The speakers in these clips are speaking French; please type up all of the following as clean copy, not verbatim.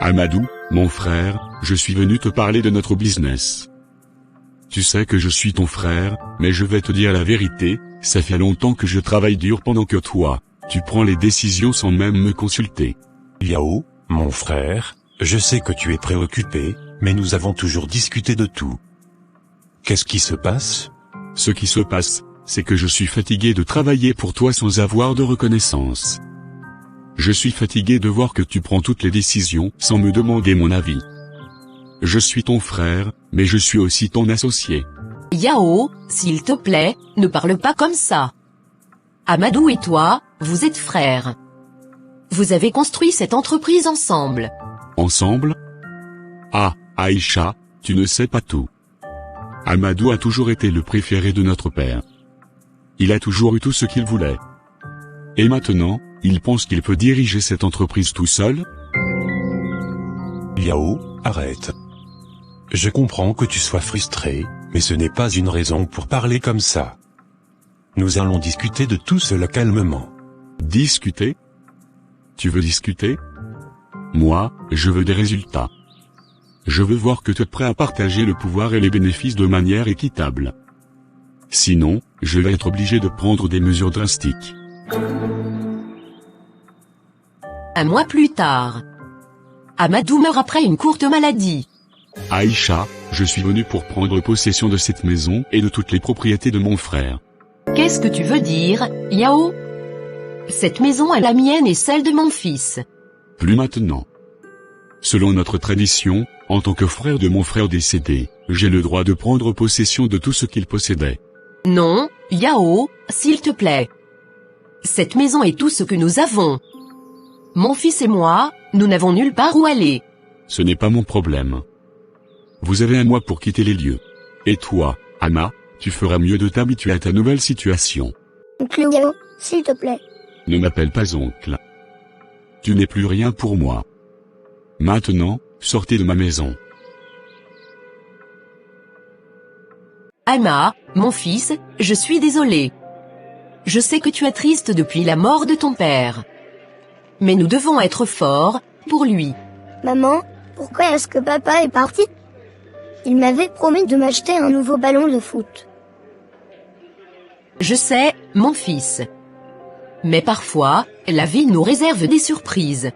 Amadou, mon frère, je suis venu te parler de notre business. Tu sais que je suis ton frère, mais je vais te dire la vérité, ça fait longtemps que je travaille dur pendant que toi, tu prends les décisions sans même me consulter. Yao, mon frère, je sais que tu es préoccupé, mais nous avons toujours discuté de tout. Qu'est-ce qui se passe? Ce qui se passe, c'est que je suis fatigué de travailler pour toi sans avoir de reconnaissance. Je suis fatigué de voir que tu prends toutes les décisions sans me demander mon avis. Je suis ton frère, mais je suis aussi ton associé. Yao, s'il te plaît, ne parle pas comme ça. Amadou et toi, vous êtes frères. Vous avez construit cette entreprise ensemble. Ensemble? Ah, Aïcha, tu ne sais pas tout. Amadou a toujours été le préféré de notre père. Il a toujours eu tout ce qu'il voulait. Et maintenant, il pense qu'il peut diriger cette entreprise tout seul? Yao, arrête. Je comprends que tu sois frustré, mais ce n'est pas une raison pour parler comme ça. Nous allons discuter de tout cela calmement. Discuter? Tu veux discuter? Moi, je veux des résultats. Je veux voir que tu es prêt à partager le pouvoir et les bénéfices de manière équitable. Sinon, je vais être obligé de prendre des mesures drastiques. Un mois plus tard. Amadou meurt après une courte maladie. Aïcha, je suis venu pour prendre possession de cette maison et de toutes les propriétés de mon frère. Qu'est-ce que tu veux dire, Yao? Cette maison est la mienne et celle de mon fils. Plus maintenant. Selon notre tradition, en tant que frère de mon frère décédé, j'ai le droit de prendre possession de tout ce qu'il possédait. Non, Yao, s'il te plaît. Cette maison est tout ce que nous avons. Mon fils et moi, nous n'avons nulle part où aller. Ce n'est pas mon problème. Vous avez un mois pour quitter les lieux. Et toi, Ama, tu feras mieux de t'habituer à ta nouvelle situation. Oncle Yao, s'il te plaît. Ne m'appelle pas oncle. Tu n'es plus rien pour moi. Maintenant, sortez de ma maison. Ama, mon fils, je suis désolé. Je sais que tu es triste depuis la mort de ton père. Mais nous devons être forts, pour lui. Maman, pourquoi est-ce que papa est parti? Il m'avait promis de m'acheter un nouveau ballon de foot. Je sais, mon fils. Mais parfois, la vie nous réserve des surprises.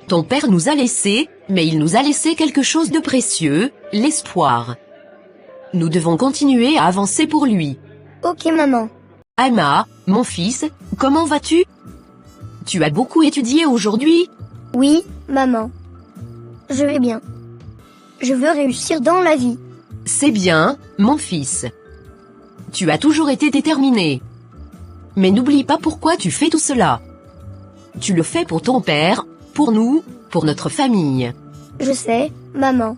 Ton père nous a laissés, mais il nous a laissé quelque chose de précieux, l'espoir. Nous devons continuer à avancer pour lui. Ok maman. Ama, mon fils, comment vas-tu? Tu as beaucoup étudié aujourd'hui? Oui, maman. Je vais bien. Je veux réussir dans la vie. C'est bien, mon fils. Tu as toujours été déterminé. Mais n'oublie pas pourquoi tu fais tout cela. Tu le fais pour ton père, pour nous, pour notre famille. Je sais, maman.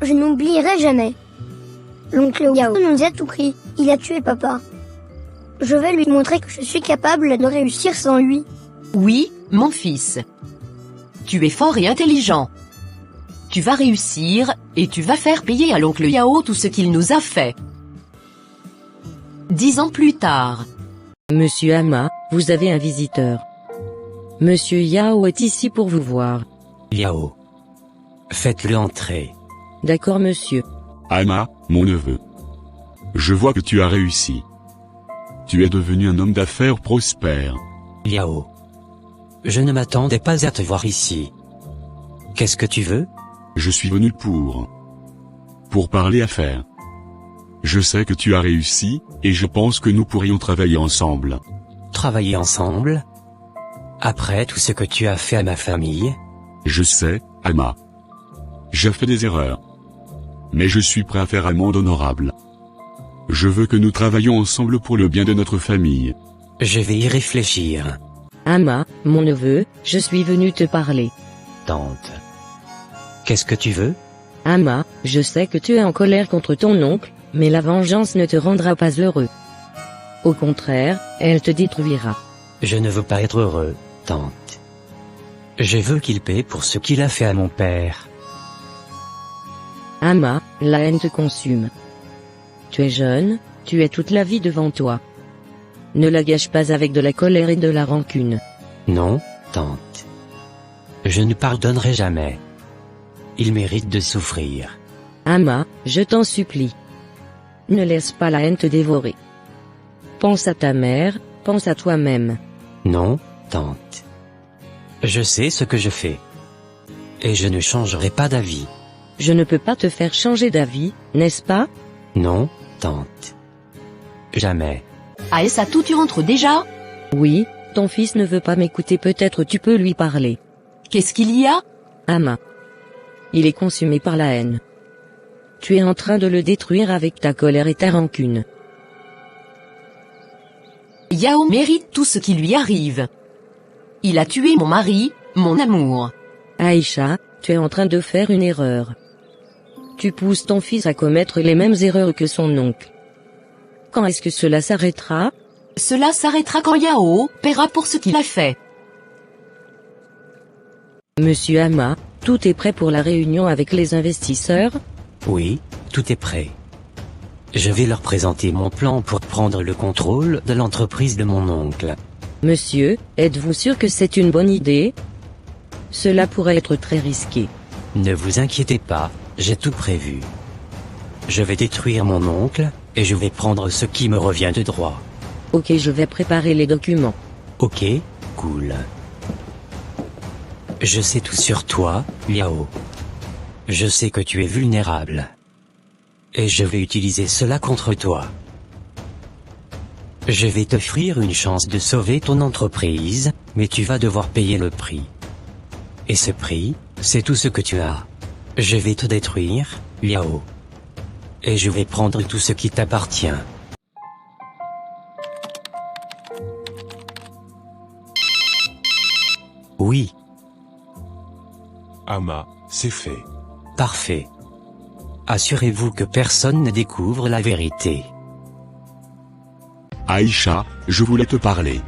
Je n'oublierai jamais. L'oncle Yao nous a tout pris, il a tué papa. Je vais lui montrer que je suis capable de réussir sans lui. Oui, mon fils. Tu es fort et intelligent. Tu vas réussir, et tu vas faire payer à l'oncle Yao tout ce qu'il nous a fait. 10 ans plus tard. Monsieur Ama, vous avez un visiteur. Monsieur Yao est ici pour vous voir. Yao. Faites-le entrer. D'accord monsieur. Ama, mon neveu. Je vois que tu as réussi. Tu es devenu un homme d'affaires prospère. Yao. Je ne m'attendais pas à te voir ici. Qu'est-ce que tu veux? Je suis venu pour parler affaires. Je sais que tu as réussi, et je pense que nous pourrions travailler ensemble. Travailler ensemble? Après tout ce que tu as fait à ma famille? Je sais, Ama. J'ai fait des erreurs. Mais je suis prêt à faire un monde honorable. Je veux que nous travaillions ensemble pour le bien de notre famille. Je vais y réfléchir. Ama, mon neveu, je suis venu te parler. Tante. Qu'est-ce que tu veux? Ama, je sais que tu es en colère contre ton oncle, mais la vengeance ne te rendra pas heureux. Au contraire, elle te détruira. Je ne veux pas être heureux, tante. Je veux qu'il paie pour ce qu'il a fait à mon père. Ama, la haine te consume. Tu es jeune, tu as toute la vie devant toi. Ne la gâche pas avec de la colère et de la rancune. Non, tante. Je ne pardonnerai jamais. Il mérite de souffrir. Amma, je t'en supplie. Ne laisse pas la haine te dévorer. Pense à ta mère, pense à toi-même. Non, tante. Je sais ce que je fais. Et je ne changerai pas d'avis. Je ne peux pas te faire changer d'avis, n'est-ce pas? Non, tante. Jamais. Aessatou, tu rentres déjà? Oui, ton fils ne veut pas m'écouter, peut-être tu peux lui parler. Qu'est-ce qu'il y a? Amma. Il est consumé par la haine. Tu es en train de le détruire avec ta colère et ta rancune. Yao mérite tout ce qui lui arrive. Il a tué mon mari, mon amour. Aïcha, tu es en train de faire une erreur. Tu pousses ton fils à commettre les mêmes erreurs que son oncle. Quand est-ce que cela s'arrêtera? Cela s'arrêtera quand Yao paiera pour ce qu'il a fait. Monsieur Amma, tout est prêt pour la réunion avec les investisseurs? Oui, tout est prêt. Je vais leur présenter mon plan pour prendre le contrôle de l'entreprise de mon oncle. Monsieur, êtes-vous sûr que c'est une bonne idée? Cela pourrait être très risqué. Ne vous inquiétez pas, j'ai tout prévu. Je vais détruire mon oncle, et je vais prendre ce qui me revient de droit. Ok, je vais préparer les documents. Ok, cool. Je sais tout sur toi, Yao. Je sais que tu es vulnérable. Et je vais utiliser cela contre toi. Je vais t'offrir une chance de sauver ton entreprise, mais tu vas devoir payer le prix. Et ce prix, c'est tout ce que tu as. Je vais te détruire, Yao. Et je vais prendre tout ce qui t'appartient. Oui, Amma, c'est fait. parfait. Assurez-vous que personne ne découvre la vérité. Aïcha, je voulais te parler.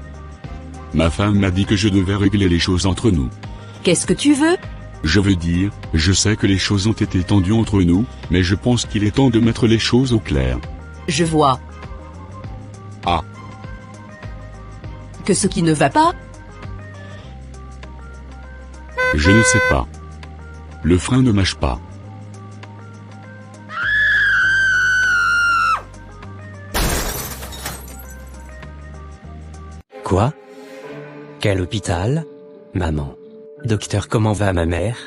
Ma femme m'a dit que je devais régler les choses entre nous. Qu'est-ce que tu veux? Je veux dire, je sais que les choses ont été tendues entre nous, mais je pense qu'il est temps de mettre les choses au clair. Je vois. Ah. Que ce qui ne va pas? Je ne sais pas. Le frein ne mâche pas. Quoi? Quel hôpital? Maman. Docteur, comment va ma mère?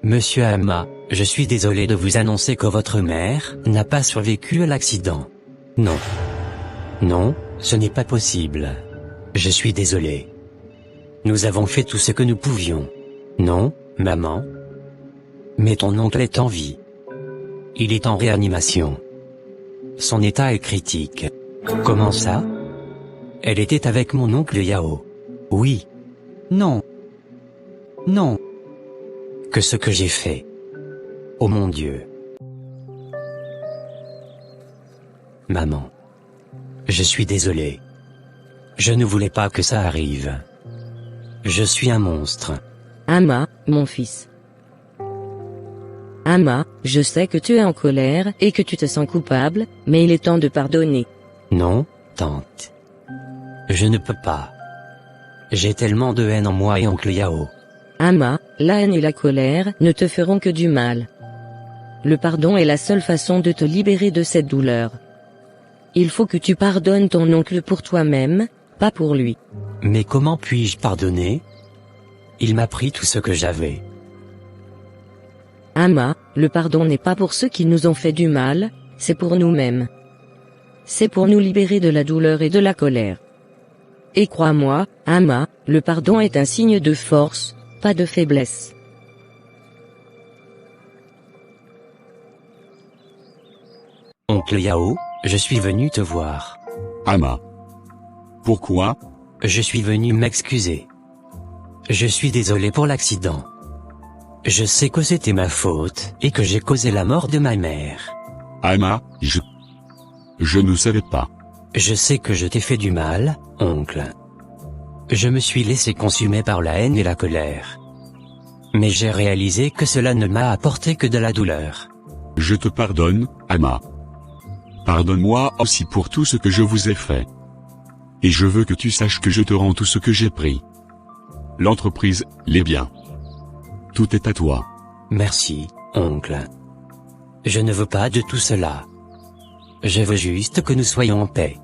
Monsieur Amma, je suis désolé de vous annoncer que votre mère n'a pas survécu à l'accident. Non. Non, ce n'est pas possible. Je suis désolé. Nous avons fait tout ce que nous pouvions. Non, maman. Mais ton oncle est en vie. Il est en réanimation. Son état est critique. Comment ça? Elle était avec mon oncle Yao. Oui. Non. Non. Que ce que j'ai fait. Oh mon Dieu. Maman. Je suis désolé. Je ne voulais pas que ça arrive. Je suis un monstre. Amma, mon fils. Amma, je sais que tu es en colère et que tu te sens coupable, mais il est temps de pardonner. Non, tante. Je ne peux pas. J'ai tellement de haine en moi et oncle Yao. Amma, la haine et la colère ne te feront que du mal. Le pardon est la seule façon de te libérer de cette douleur. Il faut que tu pardonnes ton oncle pour toi-même, pas pour lui. Mais comment puis-je pardonner? Il m'a pris tout ce que j'avais. Amma, le pardon n'est pas pour ceux qui nous ont fait du mal, c'est pour nous-mêmes. C'est pour nous libérer de la douleur et de la colère. Et crois-moi, Amma, le pardon est un signe de force, pas de faiblesse. Oncle Yao, je suis venu te voir. Amma. Pourquoi? Je suis venu m'excuser. Je suis désolé pour l'accident. Je sais que c'était ma faute, et que j'ai causé la mort de ma mère. Amma, je ne savais pas. Je sais que je t'ai fait du mal, oncle. Je me suis laissé consumer par la haine et la colère. Mais j'ai réalisé que cela ne m'a apporté que de la douleur. Je te pardonne, Amma. Pardonne-moi aussi pour tout ce que je vous ai fait. Et je veux que tu saches que je te rends tout ce que j'ai pris. L'entreprise, les biens. Tout est à toi. Merci, oncle. Je ne veux pas de tout cela. Je veux juste que nous soyons en paix.